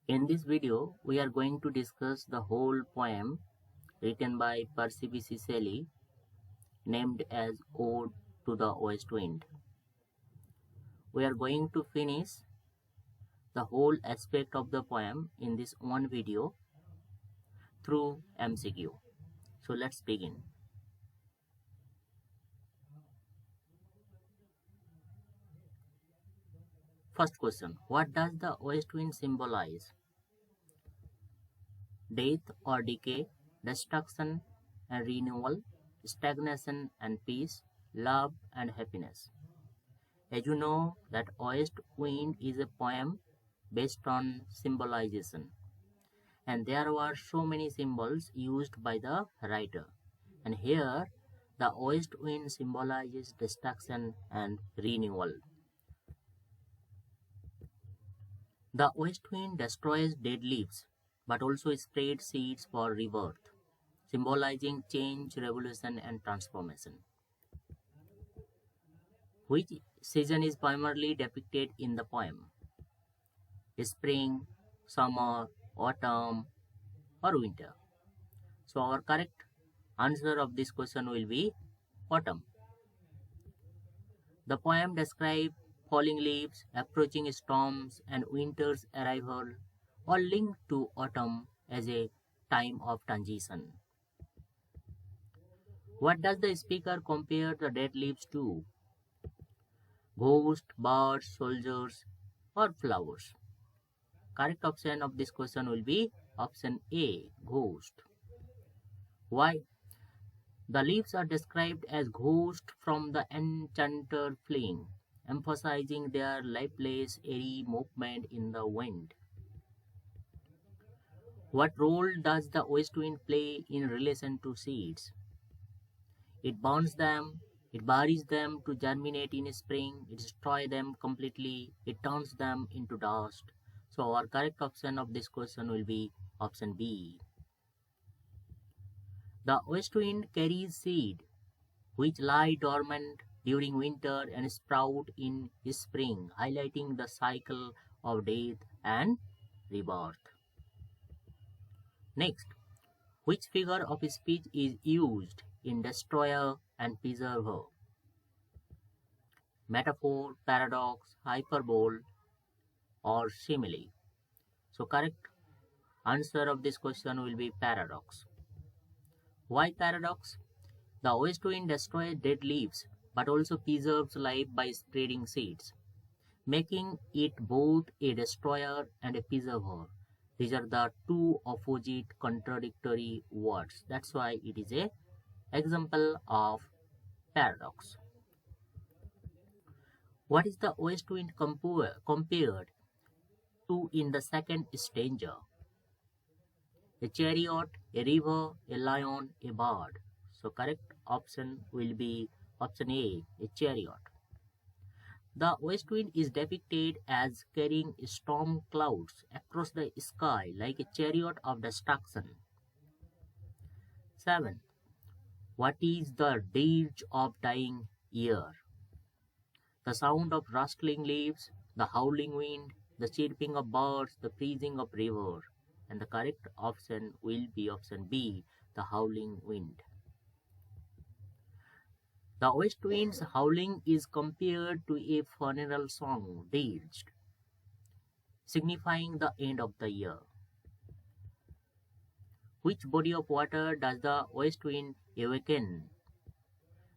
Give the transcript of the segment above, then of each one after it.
In this video, we are going to discuss the whole poem written by Shelley named as Ode to the West Wind. We are going to finish the whole aspect of the poem in this one video through MCQ. So let's begin. First question, what does the West Wind symbolize? Death or decay, destruction and renewal, stagnation and peace, love and happiness. As you know that West Wind is a poem based on symbolization, and there were so many symbols used by the writer, and here the West Wind symbolizes destruction and renewal. The West Wind destroys dead leaves but also spreads seeds for rebirth, symbolizing change, revolution and transformation. Which season is primarily depicted in the poem? Spring, summer, autumn or winter? So our correct answer of this question will be autumn. The poem describes falling leaves, approaching storms and winter's arrival, all linked to autumn as a time of transition. What does the speaker compare the dead leaves to? Ghosts, birds, soldiers or flowers? Correct option of this question will be option A, ghost. Why? The leaves are described as ghosts from the enchanter fleeing, emphasizing their lifeless, airy movement in the wind. What role does the west wind play in relation to seeds? It burns them, it buries them to germinate in spring, it destroys them completely, it turns them into dust. So our correct option of this question will be option B. The west wind carries seed which lie dormant during winter and sprout in spring, highlighting the cycle of death and rebirth. Next, which figure of speech is used in destroyer and preserver? Metaphor, paradox, hyperbole or simile? So correct answer of this question will be paradox. Why paradox? The west wind destroys dead leaves but also preserves life by spreading seeds, making it both a destroyer and a preserver. These are the two opposite contradictory words. That's why it is a example of paradox. What is the west wind compared to in the second stanza? A chariot, a river, a lion, a bird. So correct option will be option A, a chariot. The west wind is depicted as carrying storm clouds across the sky like a chariot of destruction. 7. What is the dirge of dying year? The sound of rustling leaves, the howling wind, the chirping of birds, the freezing of river. And the correct option will be option B, the howling wind. The west wind's howling is compared to a funeral song, dirge, signifying the end of the year. Which body of water does the west wind awaken?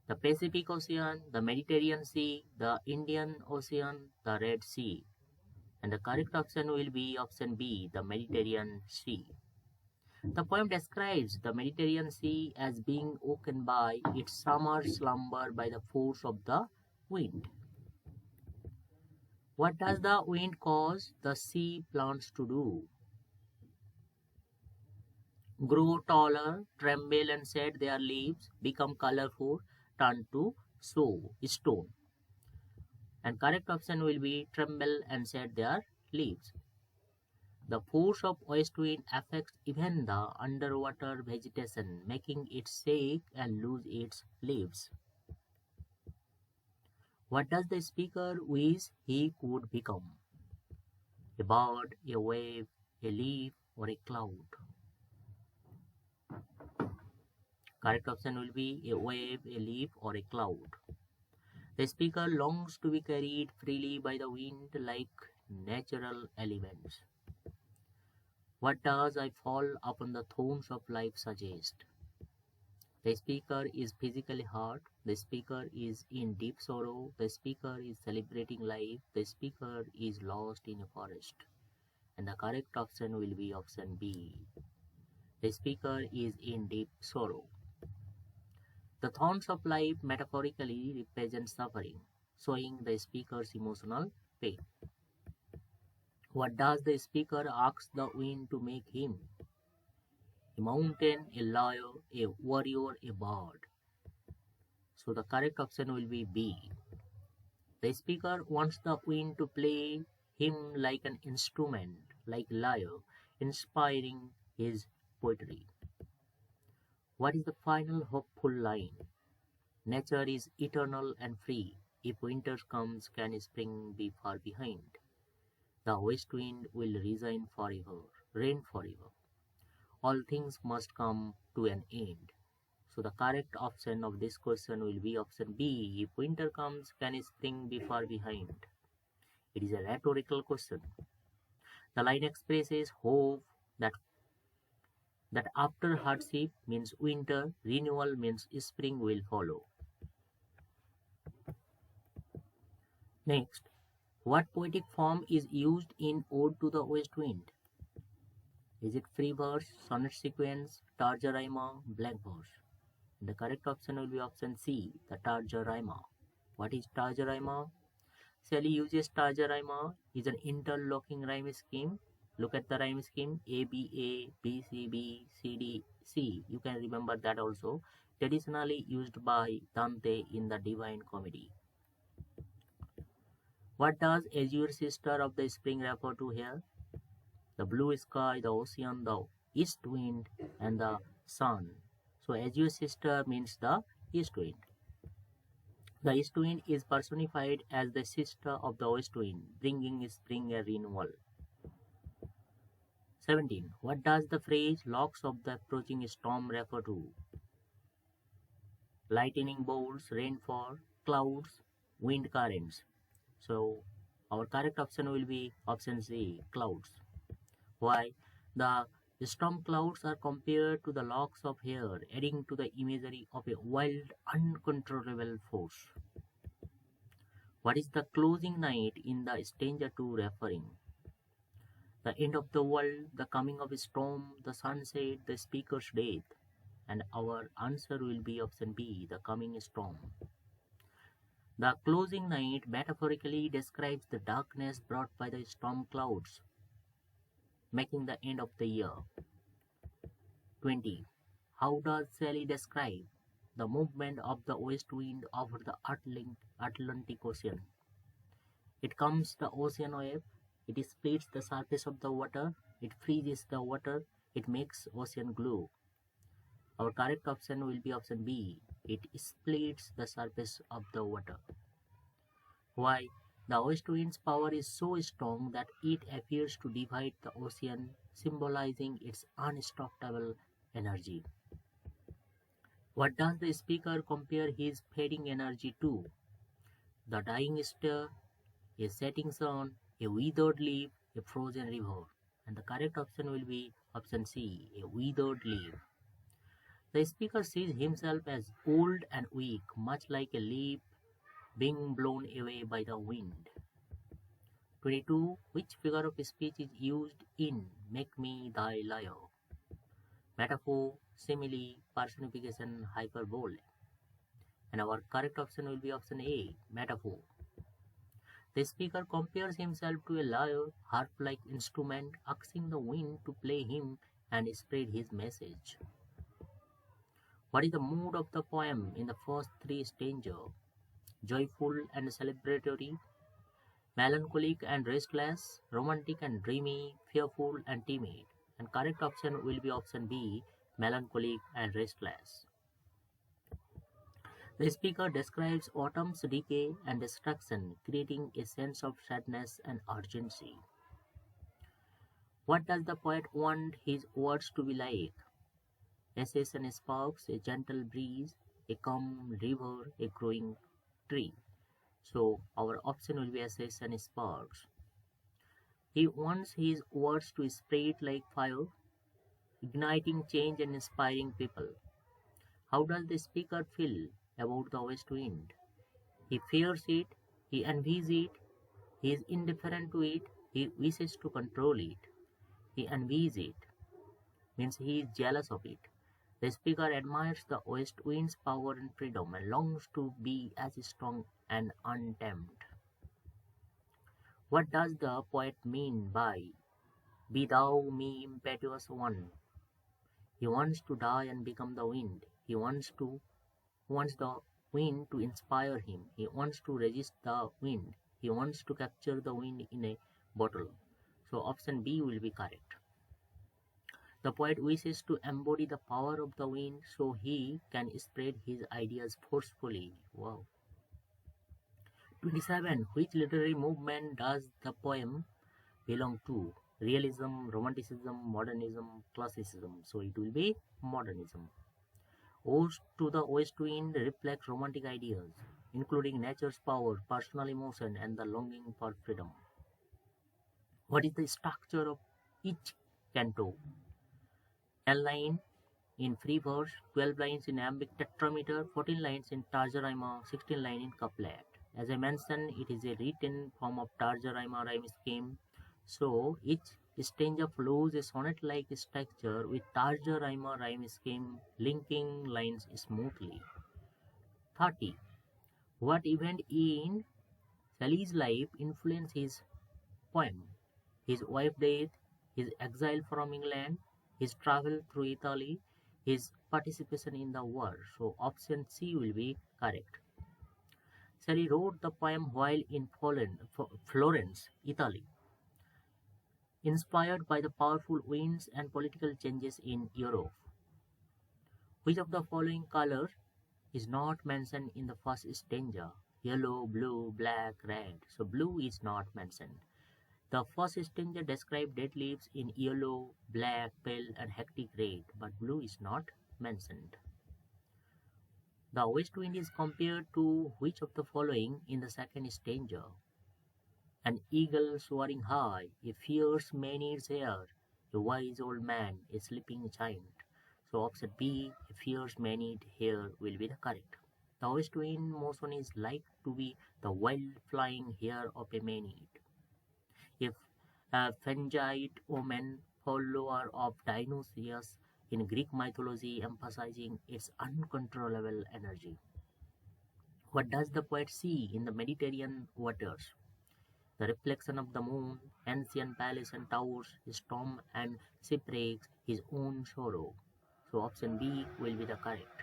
The Pacific Ocean, the Mediterranean Sea, the Indian Ocean, the Red Sea. And the correct option will be option B, the Mediterranean Sea. The poem describes the Mediterranean Sea as being woken by its summer slumber by the force of the wind. What does the wind cause the sea plants to do? Grow taller, tremble and shed their leaves, become colorful, turn to stone. And correct option will be tremble and shed their leaves. The force of west wind affects even the underwater vegetation, making it shake and lose its leaves. What does the speaker wish he could become? A bird, a wave, a leaf, or a cloud? Correct option will be a wave, a leaf, or a cloud. The speaker longs to be carried freely by the wind like natural elements. What does I fall upon the thorns of life suggest? The speaker is physically hurt. The speaker is in deep sorrow. The speaker is celebrating life. The speaker is lost in a forest. And the correct option will be option B. The speaker is in deep sorrow. The thorns of life metaphorically represent suffering, showing the speaker's emotional pain. What does the speaker ask the wind to make him? A mountain, a lion, a warrior, a bird. So the correct option will be B. The speaker wants the wind to play him like an instrument, like lyre, inspiring his poetry. What is the final hopeful line? Nature is eternal and free. If winter comes, can spring be far behind? The west wind will resign forever, rain forever. All things must come to an end. So the correct option of this question will be option B. If winter comes, can spring be far behind? It is a rhetorical question. The line expresses hope that after hardship means winter, renewal means spring will follow. Next, what poetic form is used in Ode to the West Wind? Is it free verse, sonnet sequence, tarja rima, blank verse? The correct option will be option C, the tarja rima. What is tarja rima? Shelley uses tarja rima is an interlocking rhyme scheme. Look at the rhyme scheme A B A, B C B, C D C. You can remember that also. Traditionally used by Dante in the Divine Comedy. What does Azure sister of the spring refer to here? The blue sky, the ocean, the east wind, and the sun. So Azure sister means the east wind. The east wind is personified as the sister of the west wind, bringing spring and renewal. 17. What does the phrase locks of the approaching storm refer to? Lightning bolts, rainfall, clouds, wind currents. So our correct option will be option C, clouds. Why? The storm clouds are compared to the locks of hair, adding to the imagery of a wild, uncontrollable force. What is the closing night in the stanza 2 referring? The end of the world, the coming of a storm, the sunset, the speaker's death. And our answer will be option B, the coming storm. The closing night metaphorically describes the darkness brought by the storm clouds, making the end of the year. 20. How does Shelley describe the movement of the west wind over the Atlantic Ocean? It comes the ocean wave, it splits the surface of the water, it freezes the water, it makes ocean glow. Our correct option will be option B. It splits the surface of the water. Why? The west wind's power is so strong that it appears to divide the ocean, symbolizing its unstoppable energy. What does the speaker compare his fading energy to? The dying star, a setting sun, a withered leaf, a frozen river. And the correct option will be option C, a withered leaf. The speaker sees himself as old and weak, much like a leaf being blown away by the wind. 22. Which figure of speech is used in Make Me Thy Lyre? Metaphor, simile, personification, hyperbole. And our correct option will be option A, metaphor. The speaker compares himself to a lyre, harp-like instrument, asking the wind to play him and spread his message. What is the mood of the poem in the first 3 stanzas? Joyful and celebratory, melancholic and restless, romantic and dreamy, fearful and timid. And correct option will be option B, melancholic and restless. The speaker describes autumn's decay and destruction, creating a sense of sadness and urgency. What does the poet want his words to be like? Essays and sparks, a gentle breeze, a calm river, a growing tree. So our option will be essays and sparks. He wants his words to spread like fire, igniting change and inspiring people. How does the speaker feel about the west wind? He fears it, he envies it, he is indifferent to it, he wishes to control it. He envies it, means he is jealous of it. The speaker admires the west wind's power and freedom and longs to be as strong and untamed. What does the poet mean by "Be thou me impetuous one"? He wants to die and become the wind. He wants the wind to inspire him. He wants to resist the wind. He wants to capture the wind in a bottle. So option B will be correct. The poet wishes to embody the power of the wind so he can spread his ideas forcefully. Wow. 27. Which literary movement does the poem belong to? Realism, Romanticism, Modernism, Classicism. So it will be Modernism. Odes to the West Wind reflect romantic ideas, including nature's power, personal emotion, and the longing for freedom. What is the structure of each canto? 10 lines in free verse, 12 lines in iambic tetrameter, 14 lines in tarja rima, 16 lines in couplet. As I mentioned, it is a written form of tarja rima rhyme scheme. So each stanza flows a sonnet-like structure with tarja rima rhyme scheme linking lines smoothly. 30. What event in Shelley's life influenced his poem? His wife's death, his exile from England, his travel through Italy, his participation in the war. So option C will be correct. Shelley wrote the poem while in Florence, Italy, inspired by the powerful winds and political changes in Europe. Which of the following colors is not mentioned in the first stanza? Yellow, blue, black, red. So blue is not mentioned. The first stanza describes dead leaves in yellow, black, pale, and hectic red, but blue is not mentioned. The west wind is compared to which of the following in the second stanza? An eagle soaring high, a fierce man is here, a wise old man, a sleeping giant. So option B, a fierce man here, will be the correct. The west wind motion is like to be the wild flying hair of a man-eat. If a fangite woman, follower of Dionysius in Greek mythology, emphasizing its uncontrollable energy. What does the poet see in the Mediterranean waters? The reflection of the moon, ancient palace and towers, storm and shipwrecks, his own sorrow. So option B will be the correct.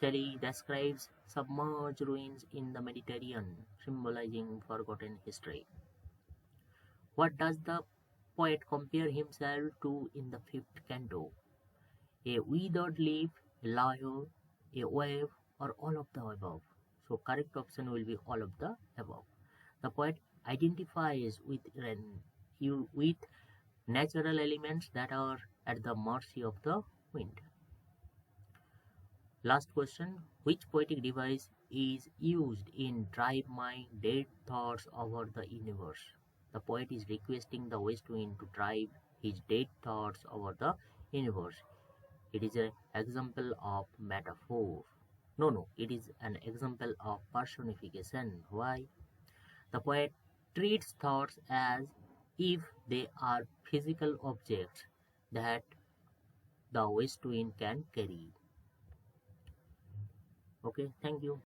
Shelley describes submerged ruins in the Mediterranean, symbolizing forgotten history. What does the poet compare himself to in the fifth canto? A withered leaf, a lyre, a wave, or all of the above? So correct option will be all of the above. The poet identifies with natural elements that are at the mercy of the wind. Last question. Which poetic device is used in drive my dead thoughts over the universe? The poet is requesting the west wind to drive his dead thoughts over the universe. It is an example of metaphor. No, it is an example of personification. Why? The poet treats thoughts as if they are physical objects that the west wind can carry. Okay, thank you.